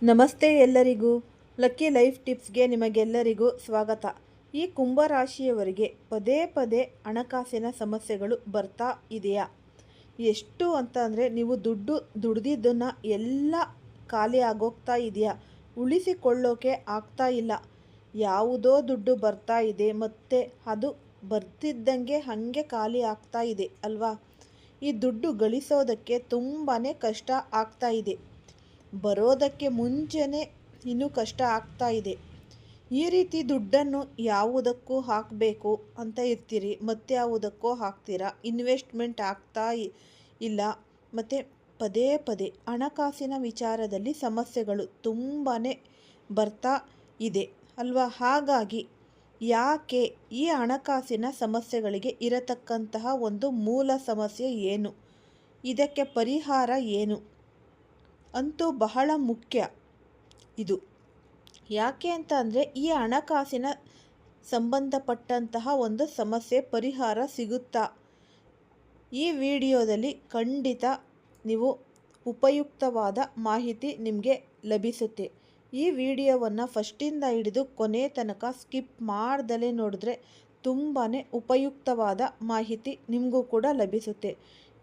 ನಮಸ್ತೆ ಎಲ್ಲರಿಗೂ. Lucky life ಟಿಪ್ಸ್ಗೆ ನಿಮಗೆಲ್ಲರಿಗೂ ಸ್ವಾಗತ. ಈ ಕುಂಭರಾಶಿಯವರಿಗೆ ಪದೇ ಪದೇ ಹಣಕಾಸಿನ ಸಮಸ್ಯೆಗಳು ಬರ್ತಾ ಇದೆಯಾ? ಎಷ್ಟು ಅಂತ ಅಂದರೆ ನೀವು ದುಡ್ದಿದ್ದನ್ನು ಎಲ್ಲ ಖಾಲಿ ಆಗೋಗ್ತಾ ಇದೆಯಾ? ಉಳಿಸಿಕೊಳ್ಳೋಕೆ ಆಗ್ತಾ ಇಲ್ಲ. ಯಾವುದೋ ದುಡ್ಡು ಬರ್ತಾ ಇದೆ ಮತ್ತು ಅದು ಬರ್ತಿದ್ದಂಗೆ ಹಾಗೆ ಖಾಲಿ ಆಗ್ತಾ ಇದೆ ಅಲ್ವಾ? ಈ ದುಡ್ಡು ಗಳಿಸೋದಕ್ಕೆ ತುಂಬಾ ಕಷ್ಟ ಆಗ್ತಾ ಇದೆ. ಬರೋದಕ್ಕೆ ಮುಂಚೆನೇ ಇನ್ನೂ ಕಷ್ಟ ಆಗ್ತಾ ಇದೆ. ಈ ರೀತಿ ದುಡ್ಡನ್ನು ಯಾವುದಕ್ಕೂ ಹಾಕಬೇಕು ಅಂತ ಇರ್ತೀರಿ, ಮತ್ತೆ ಯಾವುದಕ್ಕೋ ಹಾಕ್ತೀರಾ, ಇನ್ವೆಸ್ಟ್ಮೆಂಟ್ ಆಗ್ತಾ ಇಲ್ಲ. ಮತ್ತು ಪದೇ ಪದೇ ಹಣಕಾಸಿನ ವಿಚಾರದಲ್ಲಿ ಸಮಸ್ಯೆಗಳು ತುಂಬಾ ಬರ್ತಾ ಇದೆ ಅಲ್ವಾ? ಹಾಗಾಗಿ ಯಾಕೆ ಈ ಹಣಕಾಸಿನ ಸಮಸ್ಯೆಗಳಿಗೆ ಇರತಕ್ಕಂತಹ ಒಂದು ಮೂಲ ಸಮಸ್ಯೆ ಏನು, ಇದಕ್ಕೆ ಪರಿಹಾರ ಏನು ಅಂತೂ ಬಹಳ ಮುಖ್ಯ ಇದು. ಯಾಕೆ ಅಂತ ಅಂದರೆ ಈ ಹಣಕಾಸಿನ ಸಂಬಂಧಪಟ್ಟಂತಹ ಒಂದು ಸಮಸ್ಯೆ ಪರಿಹಾರ ಸಿಗುತ್ತಾ? ಈ ವಿಡಿಯೋದಲ್ಲಿ ಖಂಡಿತ ನೀವು ಉಪಯುಕ್ತವಾದ ಮಾಹಿತಿ ನಿಮಗೆ ಲಭಿಸುತ್ತೆ. ಈ ವಿಡಿಯೋವನ್ನು ಫಸ್ಟಿಂದ ಹಿಡಿದು ಕೊನೆ ತನಕ ಸ್ಕಿಪ್ ಮಾಡ್ದಲೇ ನೋಡಿದ್ರೆ ತುಂಬಾ ಉಪಯುಕ್ತವಾದ ಮಾಹಿತಿ ನಿಮಗೂ ಕೂಡ ಲಭಿಸುತ್ತೆ.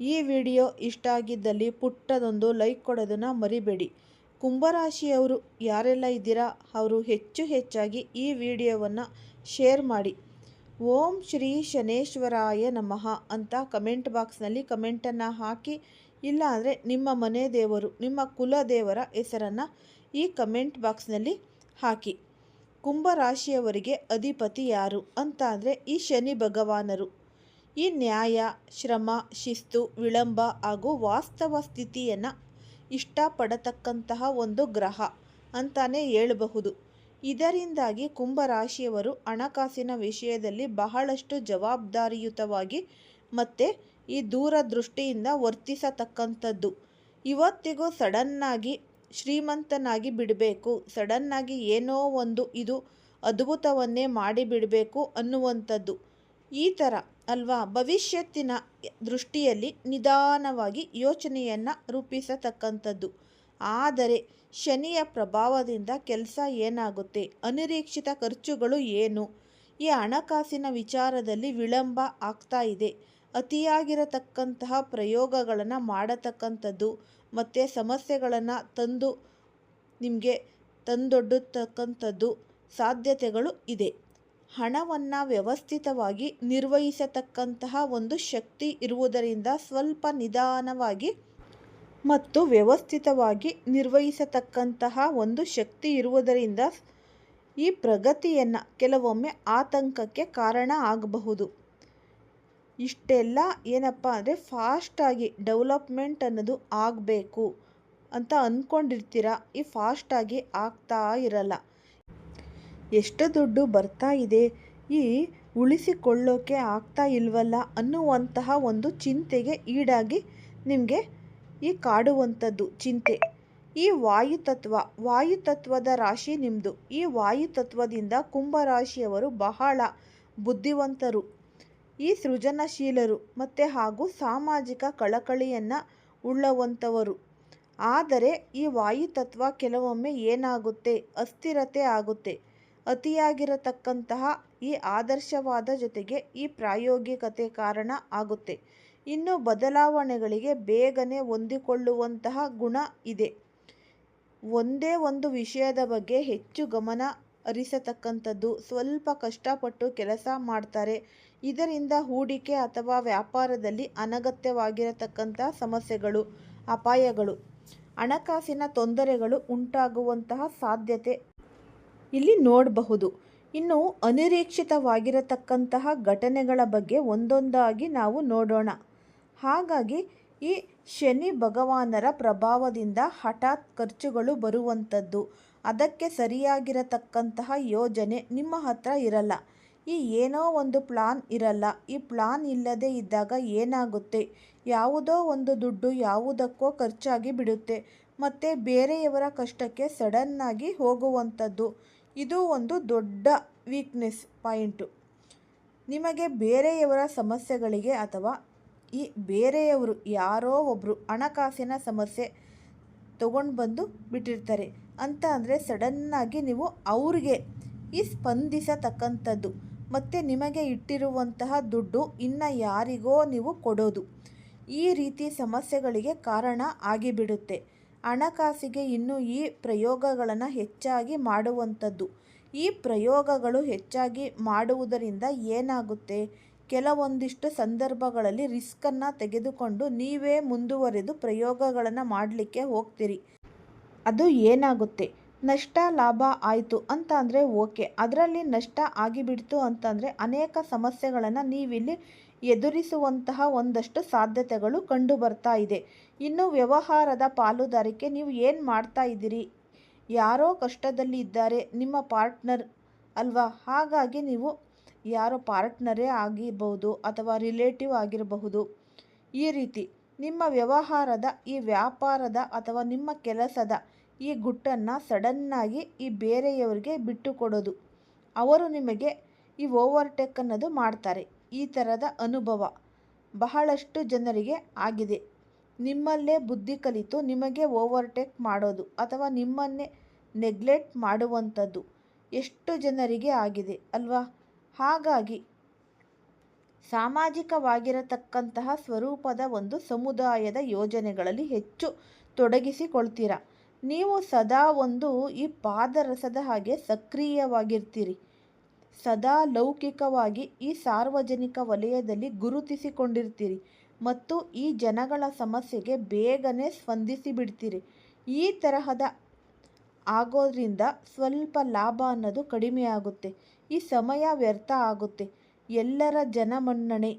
ಈ ವಿಡಿಯೋ ಇಷ್ಟ ಆಗಿದ್ದಲ್ಲಿ ಪುಟ್ಟದೊಂದು ಲೈಕ್ ಕೊಡೋದನ್ನು ಮರಿಬೇಡಿ. ಕುಂಭರಾಶಿಯವರು ಯಾರೆಲ್ಲ ಇದ್ದೀರಾ ಅವರು ಹೆಚ್ಚಾಗಿ ಈ ವಿಡಿಯೋವನ್ನು ಶೇರ್ ಮಾಡಿ. ಓಂ ಶ್ರೀ ಶನೇಶ್ವರಾಯ ನಮಃ ಅಂತ ಕಮೆಂಟ್ ಬಾಕ್ಸ್ನಲ್ಲಿ ಕಮೆಂಟನ್ನು ಹಾಕಿ, ಇಲ್ಲ ಅಂದರೆ ನಿಮ್ಮ ಮನೆ ದೇವರು, ನಿಮ್ಮ ಕುಲದೇವರ ಹೆಸರನ್ನು ಈ ಕಮೆಂಟ್ ಬಾಕ್ಸ್ನಲ್ಲಿ ಹಾಕಿ. ಕುಂಭರಾಶಿಯವರಿಗೆ ಅಧಿಪತಿ ಯಾರು ಅಂತ ಅಂದರೆ ಈ ಶನಿ ಭಗವಾನರು. ಈ ನ್ಯಾಯ, ಶ್ರಮ, ಶಿಸ್ತು, ವಿಳಂಬ ಹಾಗೂ ವಾಸ್ತವ ಸ್ಥಿತಿಯನ್ನು ಇಷ್ಟಪಡತಕ್ಕಂತಹ ಒಂದು ಗ್ರಹ ಅಂತಾನೆ ಹೇಳಬಹುದು. ಇದರಿಂದಾಗಿ ಕುಂಭರಾಶಿಯವರು ಹಣಕಾಸಿನ ವಿಷಯದಲ್ಲಿ ಬಹಳಷ್ಟು ಜವಾಬ್ದಾರಿಯುತವಾಗಿ ಮತ್ತು ಈ ದೂರದೃಷ್ಟಿಯಿಂದ ವರ್ತಿಸತಕ್ಕಂಥದ್ದು. ಇವತ್ತಿಗೂ ಸಡನ್ನಾಗಿ ಶ್ರೀಮಂತನಾಗಿ ಬಿಡಬೇಕು, ಸಡನ್ನಾಗಿ ಏನೋ ಒಂದು ಇದು ಅದ್ಭುತವನ್ನೇ ಮಾಡಿಬಿಡಬೇಕು ಅನ್ನುವಂಥದ್ದು ಈ ಥರ ಅಲ್ವಾ? ಭವಿಷ್ಯತ್ತಿನ ದೃಷ್ಟಿಯಲ್ಲಿ ನಿಧಾನವಾಗಿ ಯೋಚನೆಯನ್ನು ರೂಪಿಸತಕ್ಕಂಥದ್ದು. ಆದರೆ ಶನಿಯ ಪ್ರಭಾವದಿಂದ ಕೆಲಸ ಏನಾಗುತ್ತೆ, ಅನಿರೀಕ್ಷಿತ ಖರ್ಚುಗಳು ಏನು, ಈ ಹಣಕಾಸಿನ ವಿಚಾರದಲ್ಲಿ ವಿಳಂಬ ಆಗ್ತಾ ಇದೆ, ಅತಿಯಾಗಿರತಕ್ಕಂತಹ ಪ್ರಯೋಗಗಳನ್ನು ಮಾಡತಕ್ಕಂಥದ್ದು ಮತ್ತು ಸಮಸ್ಯೆಗಳನ್ನು ನಿಮಗೆ ತಂದೊಡ್ಡತಕ್ಕಂಥದ್ದು ಸಾಧ್ಯತೆಗಳು ಇದೆ. ಹಣವನ್ನು ವ್ಯವಸ್ಥಿತವಾಗಿ ನಿರ್ವಹಿಸತಕ್ಕಂತಹ ಒಂದು ಶಕ್ತಿ ಇರುವುದರಿಂದ ಸ್ವಲ್ಪ ನಿಧಾನವಾಗಿ ಮತ್ತು ವ್ಯವಸ್ಥಿತವಾಗಿ ನಿರ್ವಹಿಸತಕ್ಕಂತಹ ಒಂದು ಶಕ್ತಿ ಇರುವುದರಿಂದ ಈ ಪ್ರಗತಿಯನ್ನು ಕೆಲವೊಮ್ಮೆ ಆತಂಕಕ್ಕೆ ಕಾರಣ ಆಗಬಹುದು. ಇಷ್ಟೆಲ್ಲ ಏನಪ್ಪ ಅಂದರೆ ಫಾಸ್ಟಾಗಿ ಡೆವಲಪ್ಮೆಂಟ್ ಅನ್ನೋದು ಆಗಬೇಕು ಅಂತ ಅಂದ್ಕೊಂಡಿರ್ತೀರ, ಈ ಫಾಸ್ಟಾಗಿ ಆಗ್ತಾ ಇರಲ್ಲ. ಎಷ್ಟು ದುಡ್ಡು ಬರ್ತಾ ಇದೆ, ಈ ಉಳಿಸಿಕೊಳ್ಳೋಕೆ ಆಗ್ತಾ ಇಲ್ವಲ್ಲ ಅನ್ನುವಂತಹ ಒಂದು ಚಿಂತೆಗೆ ಈಡಾಗಿ ನಿಮಗೆ ಈ ಕಾಡುವಂಥದ್ದು ಚಿಂತೆ. ಈ ವಾಯುತತ್ವದ ರಾಶಿ ನಿಮ್ಮದು. ಈ ವಾಯುತತ್ವದಿಂದ ಕುಂಭರಾಶಿಯವರು ಬಹಳ ಬುದ್ಧಿವಂತರು, ಈ ಸೃಜನಶೀಲರು ಮತ್ತು ಹಾಗೂ ಸಾಮಾಜಿಕ ಕಳಕಳಿಯನ್ನು ಉಳ್ಳವಂಥವರು. ಆದರೆ ಈ ವಾಯುತತ್ವ ಕೆಲವೊಮ್ಮೆ ಏನಾಗುತ್ತೆ, ಅಸ್ಥಿರತೆ ಆಗುತ್ತೆ. ಅತಿಯಾಗಿರತಕ್ಕಂತಹ ಈ ಆದರ್ಶವಾದ ಜೊತೆಗೆ ಈ ಪ್ರಾಯೋಗಿಕತೆ ಕಾರಣ ಆಗುತ್ತೆ. ಇನ್ನು ಬದಲಾವಣೆಗಳಿಗೆ ಬೇಗನೆ ಹೊಂದಿಕೊಳ್ಳುವಂತಹ ಗುಣ ಇದೆ. ಒಂದೇ ಒಂದು ವಿಷಯದ ಬಗ್ಗೆ ಹೆಚ್ಚು ಗಮನ ಹರಿಸತಕ್ಕಂಥದ್ದು, ಸ್ವಲ್ಪ ಕಷ್ಟಪಟ್ಟು ಕೆಲಸ ಮಾಡ್ತಾರೆ. ಇದರಿಂದ ಹೂಡಿಕೆ ಅಥವಾ ವ್ಯಾಪಾರದಲ್ಲಿ ಅನಗತ್ಯವಾಗಿರತಕ್ಕಂಥ ಸಮಸ್ಯೆಗಳು, ಅಪಾಯಗಳು, ಹಣಕಾಸಿನ ತೊಂದರೆಗಳು ಉಂಟಾಗುವಂತಹ ಸಾಧ್ಯತೆ ಇಲ್ಲಿ ನೋಡಬಹುದು. ಇನ್ನು ಅನಿರೀಕ್ಷಿತವಾಗಿರತಕ್ಕಂತಹ ಘಟನೆಗಳ ಬಗ್ಗೆ ಒಂದೊಂದಾಗಿ ನಾವು ನೋಡೋಣ. ಹಾಗಾಗಿ ಈ ಶನಿ ಭಗವಾನರ ಪ್ರಭಾವದಿಂದ ಹಠಾತ್ ಖರ್ಚುಗಳು ಬರುವಂಥದ್ದು, ಅದಕ್ಕೆ ಸರಿಯಾಗಿರತಕ್ಕಂತಹ ಯೋಜನೆ ನಿಮ್ಮ ಹತ್ರ ಇರಲ್ಲ. ಈ ಏನೋ ಒಂದು ಪ್ಲಾನ್ ಇರಲ್ಲ. ಈ ಪ್ಲಾನ್ ಇಲ್ಲದೆ ಇದ್ದಾಗ ಏನಾಗುತ್ತೆ, ಯಾವುದೋ ಒಂದು ದುಡ್ಡು ಯಾವುದಕ್ಕೋ ಖರ್ಚಾಗಿ ಬಿಡುತ್ತೆ ಮತ್ತು ಬೇರೆಯವರ ಕಷ್ಟಕ್ಕೆ ಸಡನ್ನಾಗಿ ಹೋಗುವಂಥದ್ದು. ಇದು ಒಂದು ದೊಡ್ಡ ವೀಕ್ನೆಸ್ ಪಾಯಿಂಟು. ನಿಮಗೆ ಬೇರೆಯವರ ಸಮಸ್ಯೆಗಳಿಗೆ ಅಥವಾ ಈ ಬೇರೆಯವರು ಯಾರೋ ಒಬ್ಬರು ಹಣಕಾಸಿನ ಸಮಸ್ಯೆ ತಗೊಂಡು ಬಂದು ಬಿಟ್ಟಿರ್ತಾರೆ. ಅಂತ ಅಂದರೆ ಸಡನ್ನಾಗಿ ನೀವು ಅವ್ರಿಗೆ ಸ್ಪಂದಿಸತಕ್ಕಂಥದ್ದು, ಮತ್ತು ನಿಮಗೆ ಇಟ್ಟಿರುವಂತಹ ದುಡ್ಡು ಇನ್ನು ಯಾರಿಗೋ ನೀವು ಕೊಡೋದು, ಈ ರೀತಿ ಸಮಸ್ಯೆಗಳಿಗೆ ಕಾರಣ ಆಗಿಬಿಡುತ್ತೆ. ಹಣಕಾಸಿಗೆ ಇನ್ನು ಈ ಪ್ರಯೋಗಗಳನ್ನು ಹೆಚ್ಚಾಗಿ ಮಾಡುವಂಥದ್ದು. ಈ ಪ್ರಯೋಗಗಳು ಹೆಚ್ಚಾಗಿ ಮಾಡುವುದರಿಂದ ಏನಾಗುತ್ತೆ, ಕೆಲವೊಂದಿಷ್ಟು ಸಂದರ್ಭಗಳಲ್ಲಿ ರಿಸ್ಕನ್ನು ತೆಗೆದುಕೊಂಡು ನೀವೇ ಮುಂದುವರೆದು ಪ್ರಯೋಗಗಳನ್ನು ಮಾಡಲಿಕ್ಕೆ ಹೋಗ್ತೀರಿ. ಅದು ಏನಾಗುತ್ತೆ, ನಷ್ಟ ಲಾಭ ಆಯಿತು ಅಂತ ಅಂದರೆ ಓಕೆ, ಅದರಲ್ಲಿ ನಷ್ಟ ಆಗಿಬಿಡ್ತು ಅಂತಂದರೆ ಅನೇಕ ಸಮಸ್ಯೆಗಳನ್ನು ನೀವಿಲ್ಲಿ ಎದುರಿಸುವಂತಹ ಒಂದಷ್ಟು ಸಾಧ್ಯತೆಗಳು ಕಂಡು ಬರ್ತಾ ಇದೆ. ಇನ್ನು ವ್ಯವಹಾರದ ಪಾಲುದಾರಿಕೆ, ನೀವು ಏನು ಮಾಡ್ತಾ ಇದ್ದೀರಿ, ಯಾರೋ ಕಷ್ಟದಲ್ಲಿ ಇದ್ದಾರೆ ನಿಮ್ಮ ಪಾರ್ಟ್ನರ್ ಅಲ್ವಾ, ಹಾಗಾಗಿ ನೀವು ಯಾರೋ ಪಾರ್ಟ್ನರೇ ಆಗಿರಬಹುದು ಅಥವಾ ರಿಲೇಟಿವ್ ಆಗಿರಬಹುದು, ಈ ರೀತಿ ನಿಮ್ಮ ವ್ಯವಹಾರದ ಈ ವ್ಯಾಪಾರದ ಅಥವಾ ನಿಮ್ಮ ಕೆಲಸದ ಈ ಗುಟ್ಟನ್ನು ಸಡನ್ನಾಗಿ ಈ ಬೇರೆಯವರಿಗೆ ಬಿಟ್ಟು ಕೊಡೋದು, ಅವರು ನಿಮಗೆ ಈ ಓವರ್ಟೇಕ್ ಅನ್ನೋದು ಮಾಡ್ತಾರೆ. ಈ ಥರದ ಅನುಭವ ಬಹಳಷ್ಟು ಜನರಿಗೆ ಆಗಿದೆ. ನಿಮ್ಮಲ್ಲೇ ಬುದ್ಧಿ ಕಲಿತು ನಿಮಗೆ ಓವರ್ಟೇಕ್ ಮಾಡೋದು ಅಥವಾ ನಿಮ್ಮನ್ನೇ ನೆಗ್ಲೆಕ್ಟ್ ಮಾಡುವಂಥದ್ದು ಎಷ್ಟು ಜನರಿಗೆ ಆಗಿದೆ ಅಲ್ವಾ. ಹಾಗಾಗಿ ಸಾಮಾಜಿಕವಾಗಿರತಕ್ಕಂತಹ ಸ್ವರೂಪದ ಒಂದು ಸಮುದಾಯದ ಯೋಜನೆಗಳಲ್ಲಿ ಹೆಚ್ಚು ತೊಡಗಿಸಿಕೊಳ್ತೀರ. ನೀವು ಸದಾ ಒಂದು ಈ ಪಾದರಸದ ಹಾಗೆ ಸಕ್ರಿಯವಾಗಿರ್ತೀರಿ. ಸದಾ ಲೌಕಿಕವಾಗಿ ಈ ಸಾರ್ವಜನಿಕ ವಲಯದಲ್ಲಿ ಗುರುತಿಸಿಕೊಂಡಿರ್ತೀರಿ ಮತ್ತು ಈ ಜನಗಳ ಸಮಸ್ಯೆಗೆ ಬೇಗನೆ ಸ್ಪಂದಿಸಿ ಬಿಡ್ತೀರಿ. ಈ ತರಹದ ಆಗೋದ್ರಿಂದ ಸ್ವಲ್ಪ ಲಾಭ ಅನ್ನೋದು ಕಡಿಮೆ ಆಗುತ್ತೆ, ಈ ಸಮಯ ವ್ಯರ್ಥ ಆಗುತ್ತೆ, ಎಲ್ಲರ ಜನಮನ್ನಣೆ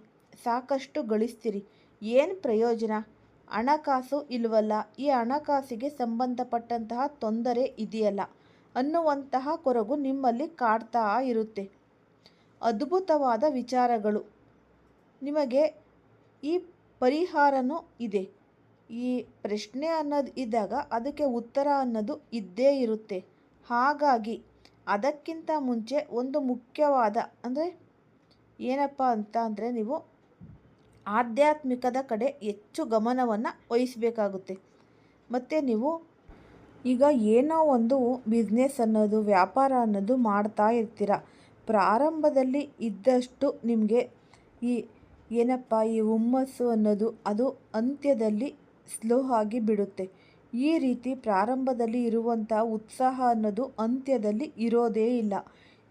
ಸಾಕಷ್ಟು ಗಳಿಸ್ತೀರಿ. ಏನು ಪ್ರಯೋಜನ, ಹಣಕಾಸು ಇಲ್ವಲ್ಲ, ಈ ಹಣಕಾಸಿಗೆ ಸಂಬಂಧಪಟ್ಟಂತಹ ತೊಂದರೆ ಇದೆಯಲ್ಲ ಅನ್ನುವಂತಹ ಕೊರಗು ನಿಮ್ಮಲ್ಲಿ ಕಾಡ್ತಾ ಇರುತ್ತೆ. ಅದ್ಭುತವಾದ ವಿಚಾರಗಳು, ನಿಮಗೆ ಈ ಪರಿಹಾರನೂ ಇದೆ. ಈ ಪ್ರಶ್ನೆ ಅನ್ನೋದು ಇದ್ದಾಗ ಅದಕ್ಕೆ ಉತ್ತರ ಅನ್ನೋದು ಇದ್ದೇ ಇರುತ್ತೆ. ಹಾಗಾಗಿ ಅದಕ್ಕಿಂತ ಮುಂಚೆ ಒಂದು ಮುಖ್ಯವಾದ ಅಂದರೆ ಏನಪ್ಪ ಅಂತ ಅಂದರೆ, ನೀವು ಆಧ್ಯಾತ್ಮಿಕದ ಕಡೆ ಹೆಚ್ಚು ಗಮನವನ್ನು ವಹಿಸಬೇಕಾಗುತ್ತೆ. ಮತ್ತು ನೀವು ಈಗ ಏನೋ ಒಂದು ಬಿಸ್ನೆಸ್ ಅನ್ನೋದು ವ್ಯಾಪಾರ ಅನ್ನೋದು ಮಾಡ್ತಾ ಇರ್ತೀರ. ಪ್ರಾರಂಭದಲ್ಲಿ ಇದ್ದಷ್ಟು ನಿಮಗೆ ಈ ಈ ಹುಮ್ಮಸ್ಸು ಅನ್ನೋದು ಅದು ಅಂತ್ಯದಲ್ಲಿ ಸ್ಲೋ ಆಗಿ ಬಿಡುತ್ತೆ. ಈ ರೀತಿ ಪ್ರಾರಂಭದಲ್ಲಿ ಇರುವಂಥ ಉತ್ಸಾಹ ಅನ್ನೋದು ಅಂತ್ಯದಲ್ಲಿ ಇರೋದೇ ಇಲ್ಲ.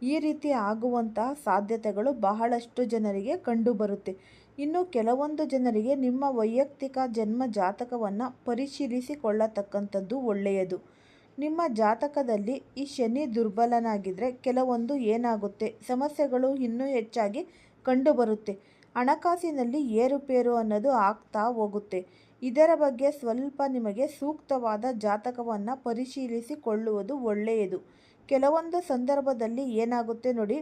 ಈ ರೀತಿ ಆಗುವಂತಹ ಸಾಧ್ಯತೆಗಳು ಬಹಳಷ್ಟು ಜನರಿಗೆ ಕಂಡುಬರುತ್ತೆ. ಇನ್ನು ಕೆಲವೊಂದು ಜನರಿಗೆ ನಿಮ್ಮ ವೈಯಕ್ತಿಕ ಜನ್ಮ ಜಾತಕವನ್ನು ಪರಿಶೀಲಿಸಿಕೊಳ್ಳತಕ್ಕಂಥದ್ದು ಒಳ್ಳೆಯದು. ನಿಮ್ಮ ಜಾತಕದಲ್ಲಿ ಈ ಶನಿ ದುರ್ಬಲನಾಗಿದ್ದರೆ ಕೆಲವೊಂದು ಏನಾಗುತ್ತೆ, ಸಮಸ್ಯೆಗಳು ಇನ್ನೂ ಹೆಚ್ಚಾಗಿ ಕಂಡುಬರುತ್ತೆ. ಹಣಕಾಸಿನಲ್ಲಿ ಏರುಪೇರು ಅನ್ನೋದು ಆಗ್ತಾ ಹೋಗುತ್ತೆ. ಇದರ ಬಗ್ಗೆ ಸ್ವಲ್ಪ ನಿಮಗೆ ಸೂಕ್ತವಾದ ಜಾತಕವನ್ನು ಪರಿಶೀಲಿಸಿಕೊಳ್ಳುವುದು ಒಳ್ಳೆಯದು. ಕೆಲವೊಂದು ಸಂದರ್ಭದಲ್ಲಿ ಏನಾಗುತ್ತೆ ನೋಡಿ,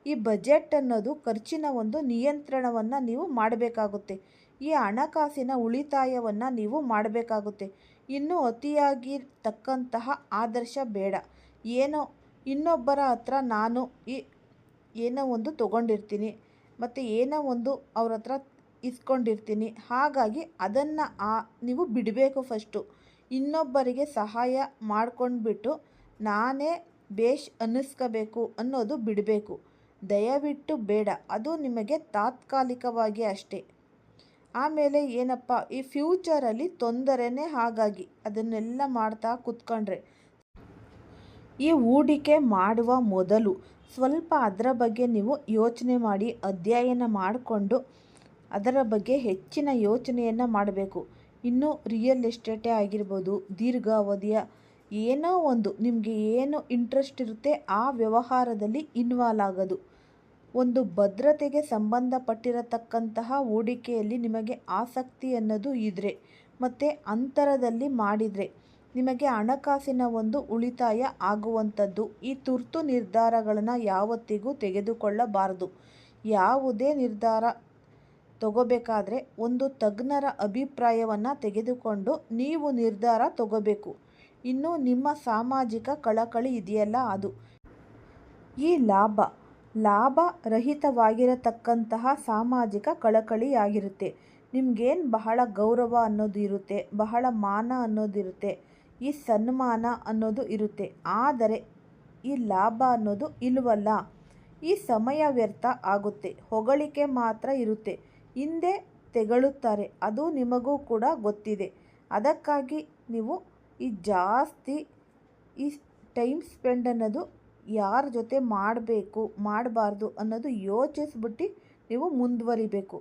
ಈ ಬಜೆಟ್ ಅನ್ನೋದು ಖರ್ಚಿನ ಒಂದು ನಿಯಂತ್ರಣವನ್ನು ನೀವು ಮಾಡಬೇಕಾಗುತ್ತೆ. ಈ ಹಣಕಾಸಿನ ಉಳಿತಾಯವನ್ನು ನೀವು ಮಾಡಬೇಕಾಗುತ್ತೆ. ಇನ್ನೂ ಅತಿಯಾಗಿರ್ತಕ್ಕಂತಹ ಆದರ್ಶ ಬೇಡ. ಏನೋ ಇನ್ನೊಬ್ಬರ ಹತ್ರ ನಾನು ಏನೋ ಒಂದು ತೊಗೊಂಡಿರ್ತೀನಿ ಮತ್ತು ಏನೋ ಒಂದು ಅವ್ರ ಹತ್ರ ಇಸ್ಕೊಂಡಿರ್ತೀನಿ, ಹಾಗಾಗಿ ಅದನ್ನು ನೀವು ಬಿಡಬೇಕು. ಫಸ್ಟು ಇನ್ನೊಬ್ಬರಿಗೆ ಸಹಾಯ ಮಾಡ್ಕೊಂಡ್ಬಿಟ್ಟು ನಾನೇ ಬೇಷ್ ಅನ್ನಿಸ್ಕೋಬೇಕು ಅನ್ನೋದು ಬಿಡಬೇಕು. ದಯವಿಟ್ಟು ಬೇಡ, ಅದು ನಿಮಗೆ ತಾತ್ಕಾಲಿಕವಾಗಿ ಅಷ್ಟೇ. ಆಮೇಲೆ ಏನಪ್ಪ, ಈ ಫ್ಯೂಚರಲ್ಲಿ ತೊಂದರೆನೇ. ಹಾಗಾಗಿ ಅದನ್ನೆಲ್ಲ ಮಾಡ್ತಾ ಕೂತ್ಕೊಂಡ್ರೆ ಈ ಹೂಡಿಕೆ ಮಾಡುವ ಮೊದಲು ಸ್ವಲ್ಪ ಅದರ ಬಗ್ಗೆ ನೀವು ಯೋಚನೆ ಮಾಡಿ, ಅಧ್ಯಯನ ಮಾಡಿಕೊಂಡು ಅದರ ಬಗ್ಗೆ ಹೆಚ್ಚಿನ ಯೋಚನೆಯನ್ನು ಮಾಡಬೇಕು. ಇನ್ನು ರಿಯಲ್ ಎಸ್ಟೇಟೇ ಆಗಿರ್ಬೋದು, ದೀರ್ಘಾವಧಿಯ ಏನೋ ಒಂದು ನಿಮಗೆ ಏನು ಇಂಟ್ರೆಸ್ಟ್ ಇರುತ್ತೆ ಆ ವ್ಯವಹಾರದಲ್ಲಿ ಇನ್ವಾಲ್ವ್ ಆಗೋದು. ಒಂದು ಭದ್ರತೆಗೆ ಸಂಬಂಧಪಟ್ಟಿರತಕ್ಕಂತಹ ಹೂಡಿಕೆಯಲ್ಲಿ ನಿಮಗೆ ಆಸಕ್ತಿ ಅನ್ನೋದು ಇದ್ದರೆ ಮತ್ತು ಅಂತರದಲ್ಲಿ ಮಾಡಿದರೆ ನಿಮಗೆ ಹಣಕಾಸಿನ ಒಂದು ಉಳಿತಾಯ ಆಗುವಂಥದ್ದು. ಈ ತುರ್ತು ನಿರ್ಧಾರಗಳನ್ನು ಯಾವತ್ತಿಗೂ ತೆಗೆದುಕೊಳ್ಳಬಾರದು. ಯಾವುದೇ ನಿರ್ಧಾರ ತಗೋಬೇಕಾದ್ರೆ ಒಂದು ತಜ್ಞರ ಅಭಿಪ್ರಾಯವನ್ನು ತೆಗೆದುಕೊಂಡು ನೀವು ನಿರ್ಧಾರ ತಗೋಬೇಕು. ಇನ್ನು ನಿಮ್ಮ ಸಾಮಾಜಿಕ ಕಳಕಳಿ ಇದೆಯಲ್ಲ, ಅದು ಈ ಲಾಭ ರಹಿತವಾಗಿರತಕ್ಕಂತಹ ಸಾಮಾಜಿಕ ಕಳಕಳಿಯಾಗಿರುತ್ತೆ. ನಿಮಗೇನು ಬಹಳ ಗೌರವ ಅನ್ನೋದು ಇರುತ್ತೆ, ಬಹಳ ಮಾನ ಅನ್ನೋದಿರುತ್ತೆ. ಈ ಸನ್ಮಾನ ಅನ್ನೋದು ಇರುತ್ತೆ. ಆದರೆ ಈ ಲಾಭ ಅನ್ನೋದು ಇಲ್ವಲ್ಲ. ಈ ಸಮಯ ವ್ಯರ್ಥ ಆಗುತ್ತೆ. ಹೊಗಳಿಕೆ ಮಾತ್ರ ಇರುತ್ತೆ. ಹಿಂದೆ ತೆಗಳುತ್ತಾರೆ, ಅದು ನಿಮಗೂ ಕೂಡ ಗೊತ್ತಿದೆ. ಅದಕ್ಕಾಗಿ ನೀವು ಈ ಜಾಸ್ತಿ ಈ ಟೈಮ್ ಸ್ಪೆಂಡ್ ಅನ್ನೋದು ಯಾರ ಜೊತೆ ಮಾಡಬೇಕು ಮಾಡಬಾರ್ದು ಅನ್ನೋದು ಯೋಚಿಸ್ಬಿಟ್ಟು ನೀವು ಮುಂದುವರಿಬೇಕು.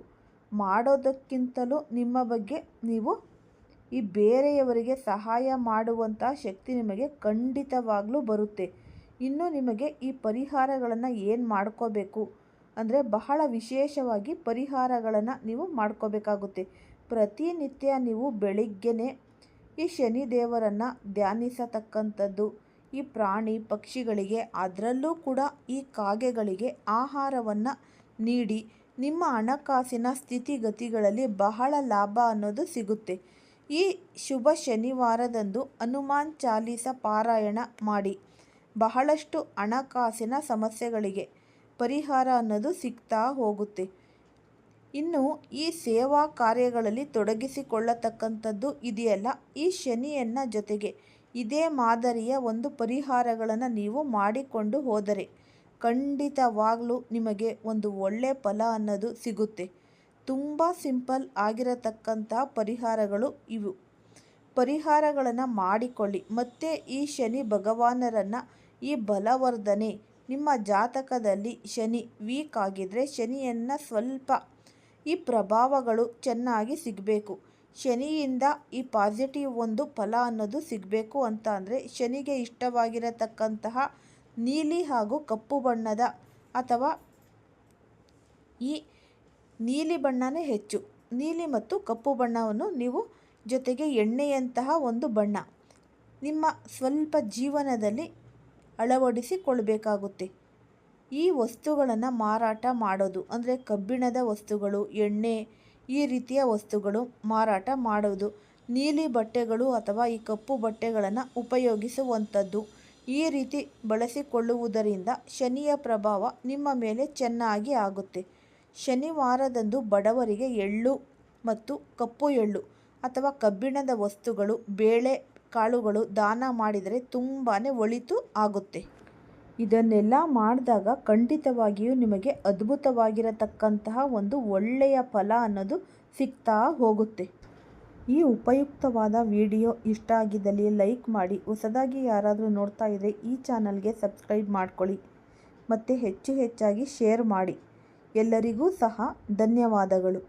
ಮಾಡೋದಕ್ಕಿಂತಲೂ ನಿಮ್ಮ ಬಗ್ಗೆ ನೀವು ಈ ಬೇರೆಯವರಿಗೆ ಸಹಾಯ ಮಾಡುವಂಥ ಶಕ್ತಿ ನಿಮಗೆ ಖಂಡಿತವಾಗ್ಲೂ ಬರುತ್ತೆ. ಇನ್ನು ನಿಮಗೆ ಈ ಪರಿಹಾರಗಳನ್ನು ಏನು ಮಾಡ್ಕೋಬೇಕು ಅಂದರೆ ಬಹಳ ವಿಶೇಷವಾಗಿ ಪರಿಹಾರಗಳನ್ನು ನೀವು ಮಾಡ್ಕೋಬೇಕಾಗುತ್ತೆ. ಪ್ರತಿನಿತ್ಯ ನೀವು ಬೆಳಿಗ್ಗೆನೇ ಈ ಶನಿ ದೇವರನ್ನು ಧ್ಯಾನಿಸತಕ್ಕಂಥದ್ದು. ಈ ಪ್ರಾಣಿ ಪಕ್ಷಿಗಳಿಗೆ, ಅದರಲ್ಲೂ ಕೂಡ ಈ ಕಾಗೆಗಳಿಗೆ ಆಹಾರವನ್ನು ನೀಡಿ ನಿಮ್ಮ ಹಣಕಾಸಿನ ಸ್ಥಿತಿಗತಿಗಳಲ್ಲಿ ಬಹಳ ಲಾಭ ಅನ್ನೋದು ಸಿಗುತ್ತೆ. ಈ ಶುಭ ಶನಿವಾರದಂದು ಹನುಮಾನ್ ಚಾಲೀಸ ಪಾರಾಯಣ ಮಾಡಿ. ಬಹಳಷ್ಟು ಹಣಕಾಸಿನ ಸಮಸ್ಯೆಗಳಿಗೆ ಪರಿಹಾರ ಅನ್ನೋದು ಸಿಗ್ತಾ ಹೋಗುತ್ತೆ. ಇನ್ನು ಈ ಸೇವಾ ಕಾರ್ಯಗಳಲ್ಲಿ ತೊಡಗಿಸಿಕೊಳ್ಳತಕ್ಕಂಥದ್ದು ಇದೆಯಲ್ಲ, ಈ ಶನಿಯನ್ನ ಜೊತೆಗೆ ಇದೇ ಮಾದರಿಯ ಒಂದು ಪರಿಹಾರಗಳನ್ನು ನೀವು ಮಾಡಿಕೊಂಡು ಹೋದರೆ ಖಂಡಿತವಾಗ್ಲೂ ನಿಮಗೆ ಒಂದು ಒಳ್ಳೆಯ ಫಲ ಅನ್ನೋದು ಸಿಗುತ್ತೆ. ತುಂಬ ಸಿಂಪಲ್ ಆಗಿರತಕ್ಕಂತಹ ಪರಿಹಾರಗಳು ಇವು. ಪರಿಹಾರಗಳನ್ನು ಮಾಡಿಕೊಳ್ಳಿ. ಮತ್ತು ಈ ಶನಿ ಭಗವಾನರನ್ನು ಈ ಬಲವರ್ಧನೆ, ನಿಮ್ಮ ಜಾತಕದಲ್ಲಿ ಶನಿ ವೀಕ್ ಆಗಿದ್ದರೆ ಶನಿಯನ್ನು ಸ್ವಲ್ಪ ಈ ಪ್ರಭಾವಗಳು ಚೆನ್ನಾಗಿ ಸಿಗಬೇಕು. ಶನಿಯಿಂದ ಈ ಪಾಸಿಟಿವ್ ಒಂದು ಫಲ ಅನ್ನೋದು ಸಿಗಬೇಕು ಅಂತ ಅಂದರೆ ಶನಿಗೆ ಇಷ್ಟವಾಗಿರತಕ್ಕಂತಹ ನೀಲಿ ಹಾಗೂ ಕಪ್ಪು ಬಣ್ಣದ ಅಥವಾ ಈ ನೀಲಿ ಬಣ್ಣನೇ ಹೆಚ್ಚು, ನೀಲಿ ಮತ್ತು ಕಪ್ಪು ಬಣ್ಣವನ್ನು ನೀವು ಜೊತೆಗೆ ಎಣ್ಣೆಯಂತಹ ಒಂದು ಬಣ್ಣ ನಿಮ್ಮ ಸ್ವಲ್ಪ ಜೀವನದಲ್ಲಿ ಅಳವಡಿಸಿಕೊಳ್ಬೇಕಾಗುತ್ತೆ. ಈ ವಸ್ತುಗಳನ್ನು ಮಾರಾಟ ಮಾಡೋದು ಅಂದರೆ ಕಬ್ಬಿಣದ ವಸ್ತುಗಳು, ಎಣ್ಣೆ, ಈ ರೀತಿಯ ವಸ್ತುಗಳು ಮಾರಾಟ ಮಾಡೋದು, ನೀಲಿ ಬಟ್ಟೆಗಳು ಅಥವಾ ಈ ಕಪ್ಪು ಬಟ್ಟೆಗಳನ್ನು ಉಪಯೋಗಿಸುವಂಥದ್ದು, ಈ ರೀತಿ ಬಳಸಿಕೊಳ್ಳುವುದರಿಂದ ಶನಿಯ ಪ್ರಭಾವ ನಿಮ್ಮ ಮೇಲೆ ಚೆನ್ನಾಗಿ ಆಗುತ್ತೆ. ಶನಿವಾರದಂದು ಬಡವರಿಗೆ ಎಳ್ಳು ಮತ್ತು ಕಪ್ಪು ಎಳ್ಳು ಅಥವಾ ಕಬ್ಬಿಣದ ವಸ್ತುಗಳು, ಬೇಳೆ ಕಾಳುಗಳು ದಾನ ಮಾಡಿದರೆ ತುಂಬಾ ಒಳಿತು ಆಗುತ್ತೆ. ಇದನ್ನೆಲ್ಲ ಮಾಡಿದಾಗ ಖಂಡಿತವಾಗಿಯೂ ನಿಮಗೆ ಅದ್ಭುತವಾಗಿರತಕ್ಕಂತಹ ಒಂದು ಒಳ್ಳೆಯ ಫಲ ಅನ್ನೋದು ಸಿಗ್ತಾ ಹೋಗುತ್ತೆ. ಈ ಉಪಯುಕ್ತವಾದ ವಿಡಿಯೋ ಇಷ್ಟ ಆಗಿದ್ದಲ್ಲಿ ಲೈಕ್ ಮಾಡಿ. ಹೊಸದಾಗಿ ಯಾರಾದರೂ ನೋಡ್ತಾ ಇದ್ದರೆ ಈ ಚಾನಲ್ಗೆ ಸಬ್ಸ್ಕ್ರೈಬ್ ಮಾಡ್ಕೊಳ್ಳಿ ಮತ್ತು ಹೆಚ್ಚಾಗಿ ಶೇರ್ ಮಾಡಿ. ಎಲ್ಲರಿಗೂ ಸಹ ಧನ್ಯವಾದಗಳು.